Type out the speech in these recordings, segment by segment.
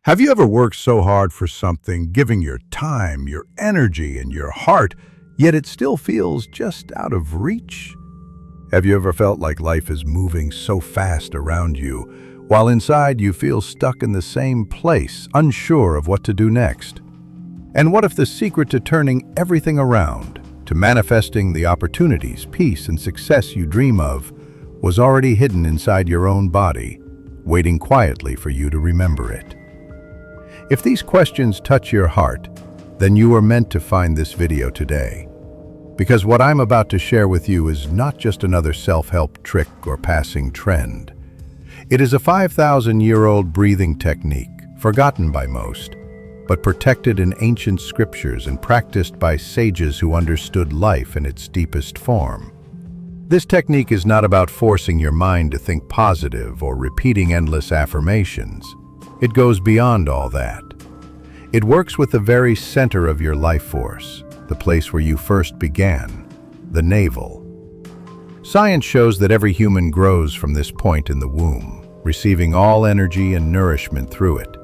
Have you ever worked so hard for something, giving your time, your energy, and your heart, yet it still feels just out of reach? Have you ever felt like life is moving so fast around you, while inside you feel stuck in the same place, unsure of what to do next? And what if the secret to turning everything around, to manifesting the opportunities, peace, and success you dream of, was already hidden inside your own body, waiting quietly for you to remember it? If these questions touch your heart, then you are meant to find this video today. Because what I'm about to share with you is not just another self-help trick or passing trend. It is a 5,000-year-old breathing technique, forgotten by most, but protected in ancient scriptures and practiced by sages who understood life in its deepest form. This technique is not about forcing your mind to think positive or repeating endless affirmations. It goes beyond all that. It works with the very center of your life force, the place where you first began, the navel. Science shows that every human grows from this point in the womb, receiving all energy and nourishment through it.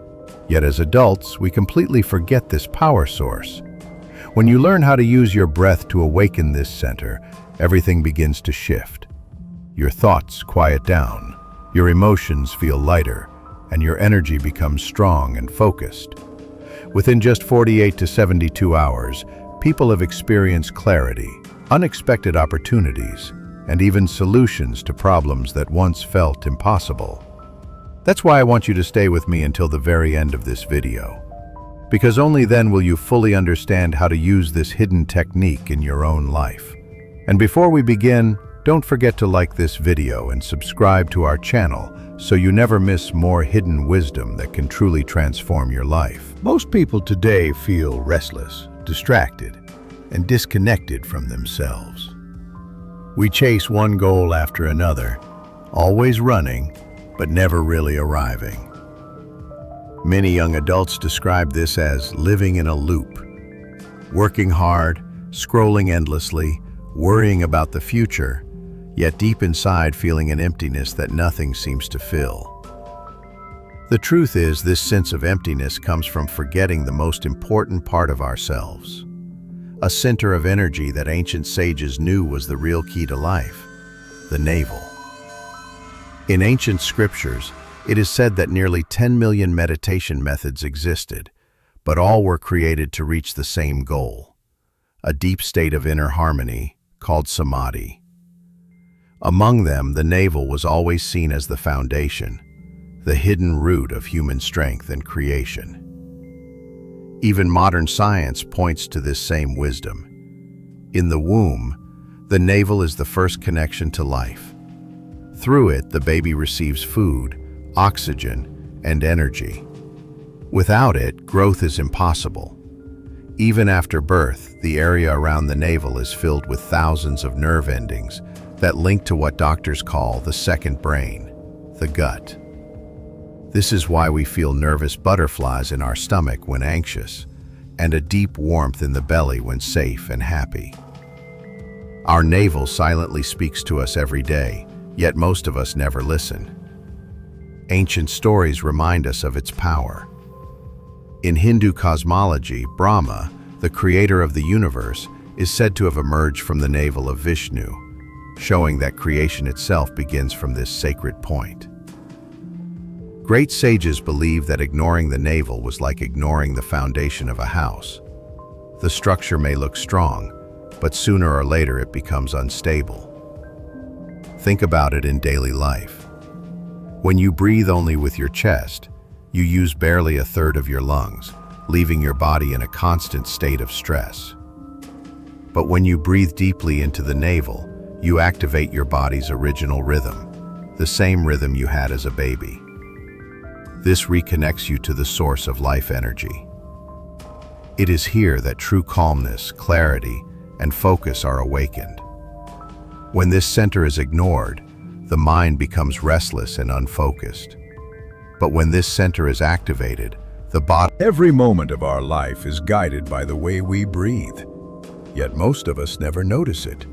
Yet as adults, we completely forget this power source. When you learn how to use your breath to awaken this center, everything begins to shift. Your thoughts quiet down, your emotions feel lighter, and your energy becomes strong and focused. Within just 48 to 72 hours, people have experienced clarity, unexpected opportunities, and even solutions to problems that once felt impossible. That's why I want you to stay with me until the very end of this video, because only then will you fully understand how to use this hidden technique in your own life. And before we begin, don't forget to like this video and subscribe to our channel so you never miss more hidden wisdom that can truly transform your life. Most people today feel restless, distracted, and disconnected from themselves. We chase one goal after another, always running, but never really arriving. Many young adults describe this as living in a loop, working hard, scrolling endlessly, worrying about the future, yet deep inside feeling an emptiness that nothing seems to fill. The truth is, this sense of emptiness comes from forgetting the most important part of ourselves, a center of energy that ancient sages knew was the real key to life, the navel. In ancient scriptures, it is said that nearly 10 million meditation methods existed, but all were created to reach the same goal, a deep state of inner harmony called Samadhi. Among them, the navel was always seen as the foundation, the hidden root of human strength and creation. Even modern science points to this same wisdom. In the womb, the navel is the first connection to life. Through it, the baby receives food, oxygen, and energy. Without it, growth is impossible. Even after birth, the area around the navel is filled with thousands of nerve endings that link to what doctors call the second brain, the gut. This is why we feel nervous butterflies in our stomach when anxious, and a deep warmth in the belly when safe and happy. Our navel silently speaks to us every day, yet most of us never listen. Ancient stories remind us of its power. In Hindu cosmology, Brahma, the creator of the universe, is said to have emerged from the navel of Vishnu, showing that creation itself begins from this sacred point. Great sages believed that ignoring the navel was like ignoring the foundation of a house. The structure may look strong, but sooner or later it becomes unstable. Think about it in daily life. When you breathe only with your chest, you use barely a third of your lungs, leaving your body in a constant state of stress. But when you breathe deeply into the navel, you activate your body's original rhythm, the same rhythm you had as a baby. This reconnects you to the source of life energy. It is here that true calmness, clarity, and focus are awakened. When this center is ignored, the mind becomes restless and unfocused. But when this center is activated, the body... Every moment of our life is guided by the way we breathe, yet most of us never notice it.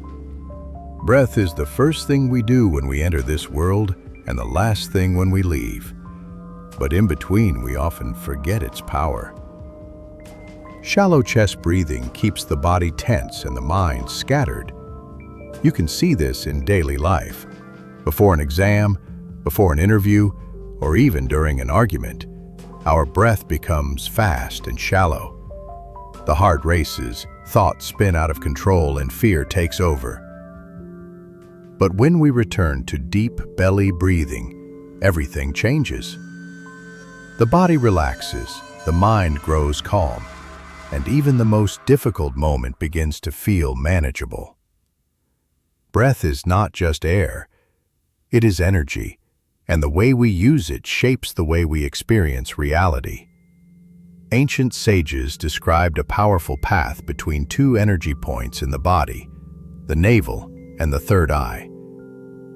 Breath is the first thing we do when we enter this world and the last thing when we leave. but in between we often forget its power. Shallow chest breathing keeps the body tense and the mind scattered. You can see this in daily life. Before an exam, before an interview, or even during an argument, our breath becomes fast and shallow. The heart races, thoughts spin out of control, and fear takes over. But when we return to deep belly breathing, everything changes. The body relaxes, the mind grows calm, and even the most difficult moment begins to feel manageable. Breath is not just air, it is energy, and the way we use it shapes the way we experience reality. Ancient sages described a powerful path between two energy points in the body, the navel and the third eye.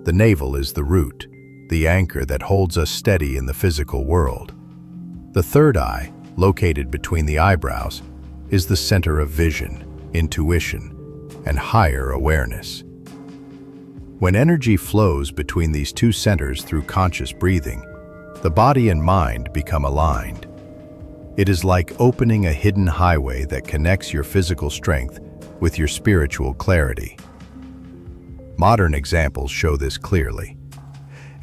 The navel is the root, the anchor that holds us steady in the physical world. The third eye, located between the eyebrows, is the center of vision, intuition, and higher awareness. When energy flows between these two centers through conscious breathing, the body and mind become aligned. It is like opening a hidden highway that connects your physical strength with your spiritual clarity. Modern examples show this clearly.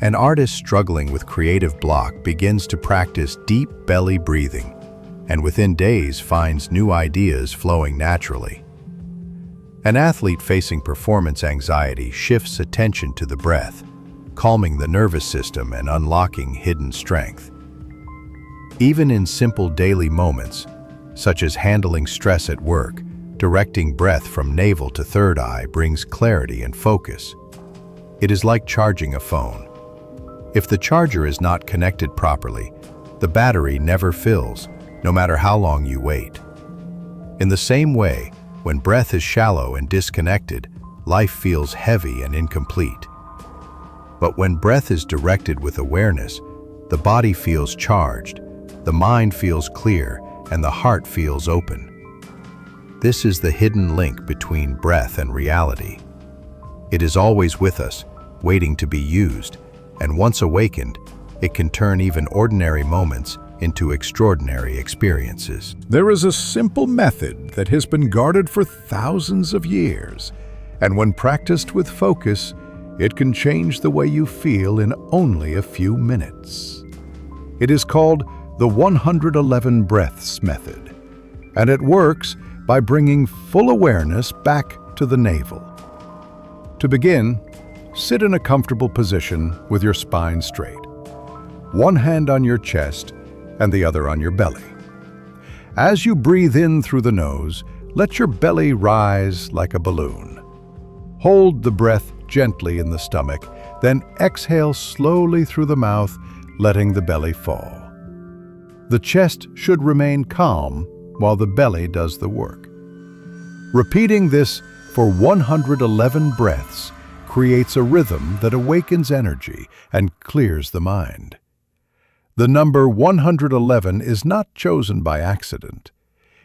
An artist struggling with creative block begins to practice deep belly breathing, and within days finds new ideas flowing naturally. An athlete facing performance anxiety shifts attention to the breath, calming the nervous system and unlocking hidden strength. Even in simple daily moments, such as handling stress at work, directing breath from navel to third eye brings clarity and focus. It is like charging a phone. If the charger is not connected properly, the battery never fills, no matter how long you wait. In the same way, when breath is shallow and disconnected, life feels heavy and incomplete. But when breath is directed with awareness, the body feels charged, the mind feels clear, and the heart feels open. This is the hidden link between breath and reality. It is always with us, waiting to be used, and once awakened, it can turn even ordinary moments into extraordinary experiences. There is a simple method that has been guarded for thousands of years, and when practiced with focus, it can change the way you feel in only a few minutes. It is called the 111 breaths method, and it works by bringing full awareness back to the navel. To begin, sit in a comfortable position with your spine straight, one hand on your chest and the other on your belly. As you breathe in through the nose, let your belly rise like a balloon. Hold the breath gently in the stomach, then exhale slowly through the mouth, letting the belly fall. The chest should remain calm while the belly does the work. Repeating this for 111 breaths creates a rhythm that awakens energy and clears the mind. The number 111 is not chosen by accident.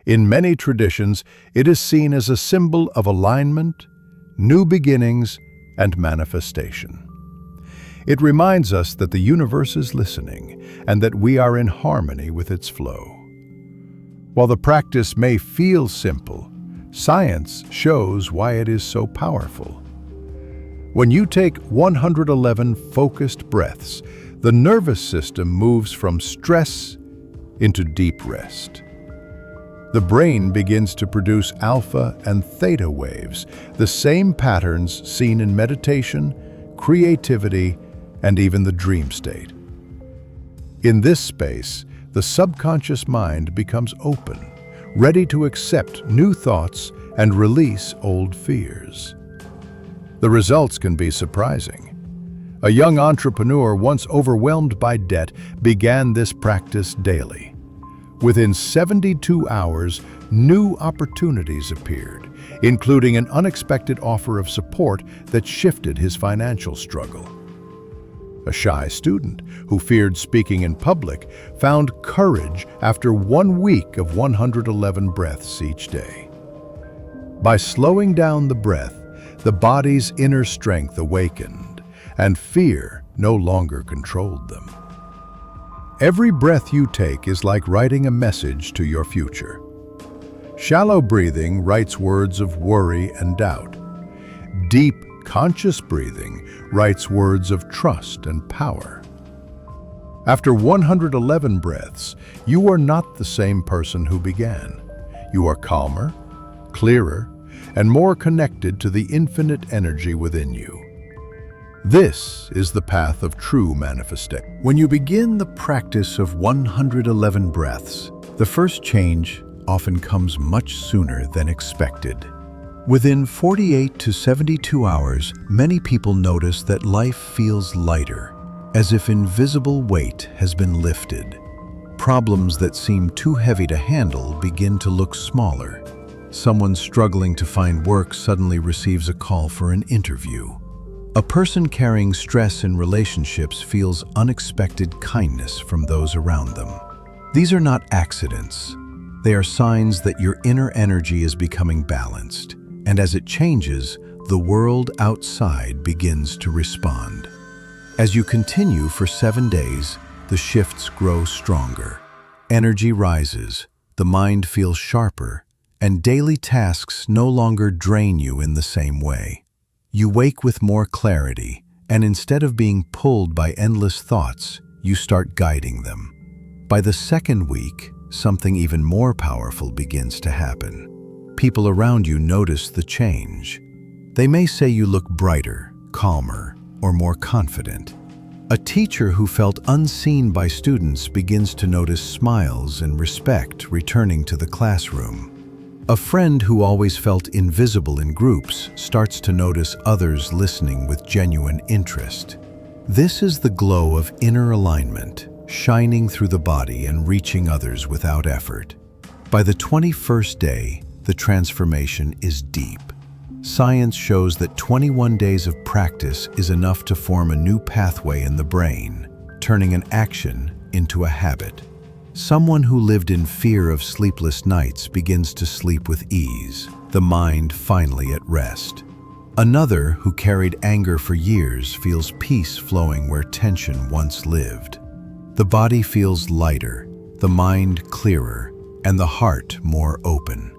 In many traditions, it is seen as a symbol of alignment, new beginnings, and manifestation. It reminds us that the universe is listening and that we are in harmony with its flow. While the practice may feel simple, science shows why it is so powerful. When you take 111 focused breaths, the nervous system moves from stress into deep rest. The brain begins to produce alpha and theta waves, the same patterns seen in meditation, creativity, and even the dream state. In this space, the subconscious mind becomes open, ready to accept new thoughts and release old fears. The results can be surprising. A young entrepreneur once overwhelmed by debt began this practice daily. Within 72 hours, new opportunities appeared, including an unexpected offer of support that shifted his financial struggle. A shy student who feared speaking in public found courage after 1 week of 111 breaths each day. By slowing down the breath, the body's inner strength awakened, and fear no longer controlled them. Every breath you take is like writing a message to your future. Shallow breathing writes words of worry and doubt. Deep, conscious breathing writes words of trust and power. After 111 breaths, you are not the same person who began. You are calmer, clearer, and more connected to the infinite energy within you. This is the path of true manifestation. When you begin the practice of 111 breaths, the first change often comes much sooner than expected. Within 48 to 72 hours, many people notice that life feels lighter, as if invisible weight has been lifted. Problems that seem too heavy to handle begin to look smaller. Someone struggling to find work suddenly receives a call for an interview. A person carrying stress in relationships feels unexpected kindness from those around them. These are not accidents. They are signs that your inner energy is becoming balanced, and as it changes, the world outside begins to respond. As you continue for 7 days, the shifts grow stronger. Energy rises, the mind feels sharper, and daily tasks no longer drain you in the same way. You wake with more clarity, and instead of being pulled by endless thoughts, you start guiding them. By the second week, something even more powerful begins to happen. People around you notice the change. They may say you look brighter, calmer, or more confident. A teacher who felt unseen by students begins to notice smiles and respect returning to the classroom. A friend who always felt invisible in groups starts to notice others listening with genuine interest. This is the glow of inner alignment, shining through the body and reaching others without effort. By the 21st day, the transformation is deep. Science shows that 21 days of practice is enough to form a new pathway in the brain, turning an action into a habit. Someone who lived in fear of sleepless nights begins to sleep with ease, the mind finally at rest. Another who carried anger for years feels peace flowing where tension once lived. The body feels lighter, the mind clearer, and the heart more open.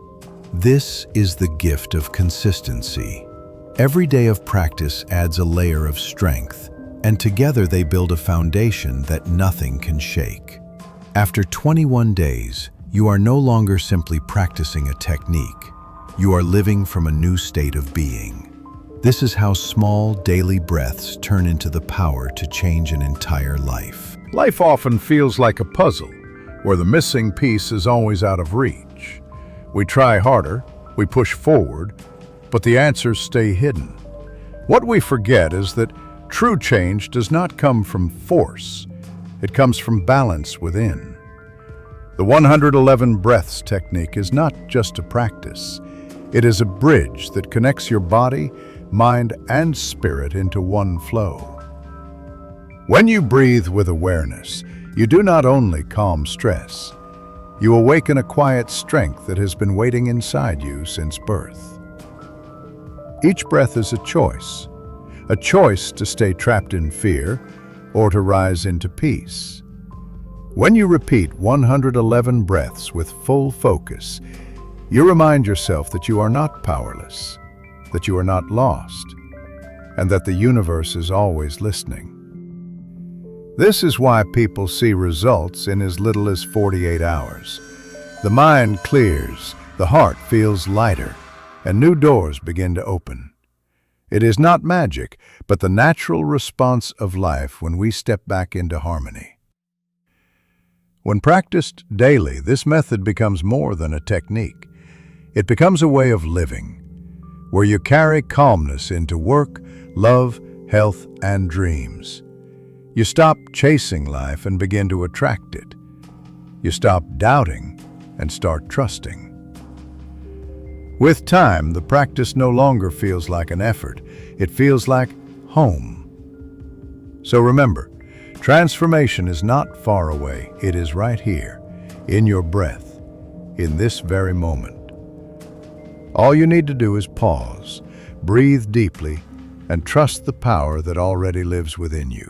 This is the gift of consistency. Every day of practice adds a layer of strength, and together they build a foundation that nothing can shake. After 21 days, you are no longer simply practicing a technique. You are living from a new state of being. This is how small daily breaths turn into the power to change an entire life. Life often feels like a puzzle, where the missing piece is always out of reach. We try harder, we push forward, but the answers stay hidden. What we forget is that true change does not come from force. It comes from balance within. The 111 breaths technique is not just a practice. It is a bridge that connects your body, mind, and spirit into one flow. When you breathe with awareness, you do not only calm stress, you awaken a quiet strength that has been waiting inside you since birth. Each breath is a choice to stay trapped in fear or to rise into peace. When you repeat 111 breaths with full focus, you remind yourself that you are not powerless, that you are not lost, and that the universe is always listening. This is why people see results in as little as 48 hours. The mind clears, the heart feels lighter, and new doors begin to open. It is not magic, but the natural response of life when we step back into harmony. When practiced daily, this method becomes more than a technique. It becomes a way of living, where you carry calmness into work, love, health, and dreams. You stop chasing life and begin to attract it. You stop doubting and start trusting. With time, the practice no longer feels like an effort. It feels like home. So remember, transformation is not far away. It is right here, in your breath, in this very moment. All you need to do is pause, breathe deeply, and trust the power that already lives within you.